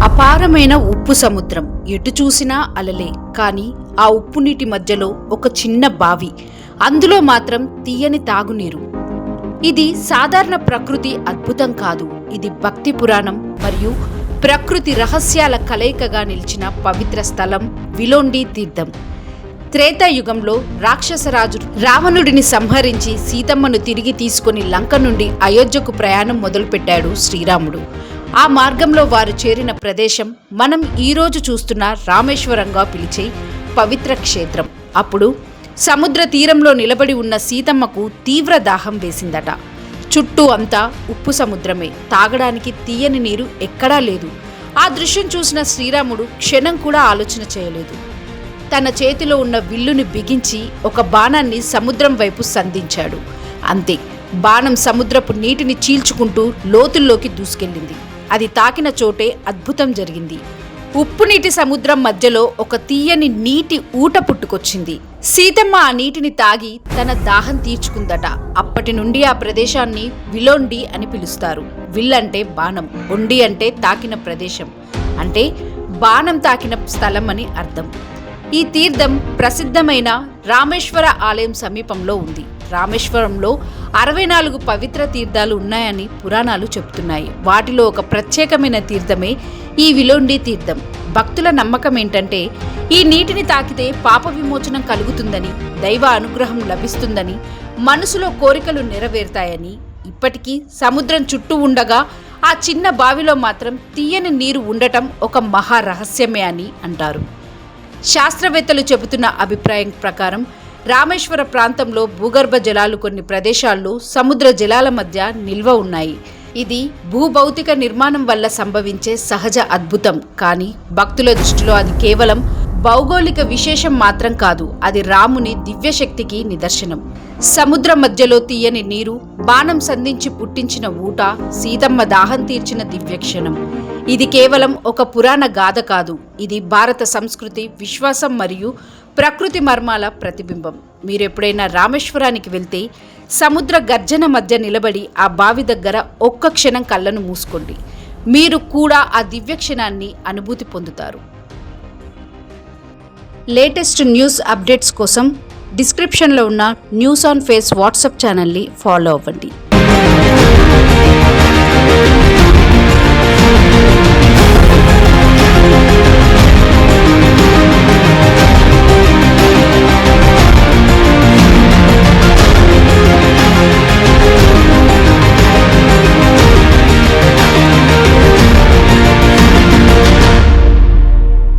అపారమైన ఉప్పు సముద్రం, ఎటు చూసినా అలలే. కానీ ఆ ఉప్పు నీటి మధ్యలో ఒక చిన్న బావి, అందులో మాత్రం తీయని తాగునీరు. ఇది సాధారణ ప్రకృతి అద్భుతం కాదు, ఇది భక్తి పురాణం మరియు ప్రకృతి రహస్యాల కలయికగా నిలిచిన పవిత్ర స్థలం విలోండి తీర్థం. త్రేతాయుగంలో రాక్షసరాజు రావణుడిని సంహరించి సీతమ్మను తిరిగి తీసుకుని లంక నుండి అయోధ్యకు ప్రయాణం మొదలుపెట్టాడు శ్రీరాముడు. ఆ మార్గంలో వారు చేరిన ప్రదేశం మనం ఈరోజు చూస్తున్న రామేశ్వరంగా పిలిచే పవిత్ర క్షేత్రం. అప్పుడు సముద్ర తీరంలో నిలబడి ఉన్న సీతమ్మకు తీవ్ర దాహం వేసిందట. చుట్టూ అంతా ఉప్పు సముద్రమే, తాగడానికి తీయని నీరు ఎక్కడా లేదు. ఆ దృశ్యం చూసిన శ్రీరాముడు క్షణం కూడా ఆలోచన చేయలేదు. తన చేతిలో ఉన్న విల్లుని బిగించి ఒక బాణాన్ని సముద్రం వైపు సంధించాడు. అంతే, బాణం సముద్రపు నీటిని చీల్చుకుంటూ లోతుల్లోకి దూసుకెళ్ళింది. అది తాకిన చోటే అద్భుతం జరిగింది. ఉప్పు నీటి సముద్రం మధ్యలో ఒక తీయని నీటి ఊట పుట్టుకొచ్చింది. సీతమ్మ ఆ నీటిని తాగి తన దాహం తీర్చుకుందట. అప్పటి నుండి ఆ ప్రదేశాన్ని విలోండి అని పిలుస్తారు. విల్ అంటే బాణం, ఒండి అంటే తాకిన ప్రదేశం, అంటే బాణం తాకిన స్థలం అని అర్థం. ఈ తీర్థం ప్రసిద్ధమైన రామేశ్వర ఆలయం సమీపంలో ఉంది. రామేశ్వరంలో 64 పవిత్ర తీర్థాలు ఉన్నాయని పురాణాలు చెబుతున్నాయి. వాటిలో ఒక ప్రత్యేకమైన తీర్థమే ఈ విలోండి తీర్థం. భక్తుల నమ్మకం ఏంటంటే ఈ నీటిని తాకితే పాప విమోచనం కలుగుతుందని, దైవ అనుగ్రహం లభిస్తుందని, మనసులో కోరికలు నెరవేరుతాయని. ఇప్పటికీ సముద్రం చుట్టూ ఉండగా ఆ చిన్న బావిలో మాత్రం తీయని నీరు ఉండటం ఒక మహా రహస్యమే అని అంటారు. శాస్త్రవేత్తలు చెబుతున్న అభిప్రాయం ప్రకారం రామేశ్వర ప్రాంతంలో భూగర్భ జలాలు కొన్ని ప్రదేశాల్లో సముద్ర జలాల మధ్య నిల్వ ఉన్నాయి. ఇది భూభౌతిక నిర్మాణం వల్ల సంభవించే సహజ అద్భుతం. కానీ భక్తుల దృష్టిలో అది కేవలం భౌగోళిక విశేషం మాత్రం కాదు, అది రాముని దివ్యశక్తికి నిదర్శనం. సముద్రం మధ్యలో తీయని నీరు, బాణం సంధించి పుట్టించిన ఊట, సీతమ్మ దాహం తీర్చిన దివ్యక్షణం. ఇది కేవలం ఒక పురాణ గాథ కాదు, ఇది భారత సంస్కృతి, విశ్వాసం మరియు ప్రకృతి మర్మాల ప్రతిబింబం. మీరు ఎప్పుడైనా రామేశ్వరానికి వెళ్తే సముద్ర గర్జన మధ్య నిలబడి ఆ బావి దగ్గర ఒక్క క్షణం కళ్ళను మూసుకోండి. మీరు కూడా ఆ దివ్యక్షణాన్ని అనుభూతి పొందుతారు. లేటెస్ట్ న్యూస్ అప్డేట్స్ కోసం డిస్క్రిప్షన్లో ఉన్న న్యూస్ ఆన్ ఫేస్ వాట్సాప్ ఛానల్ని ఫాలో అవ్వండి.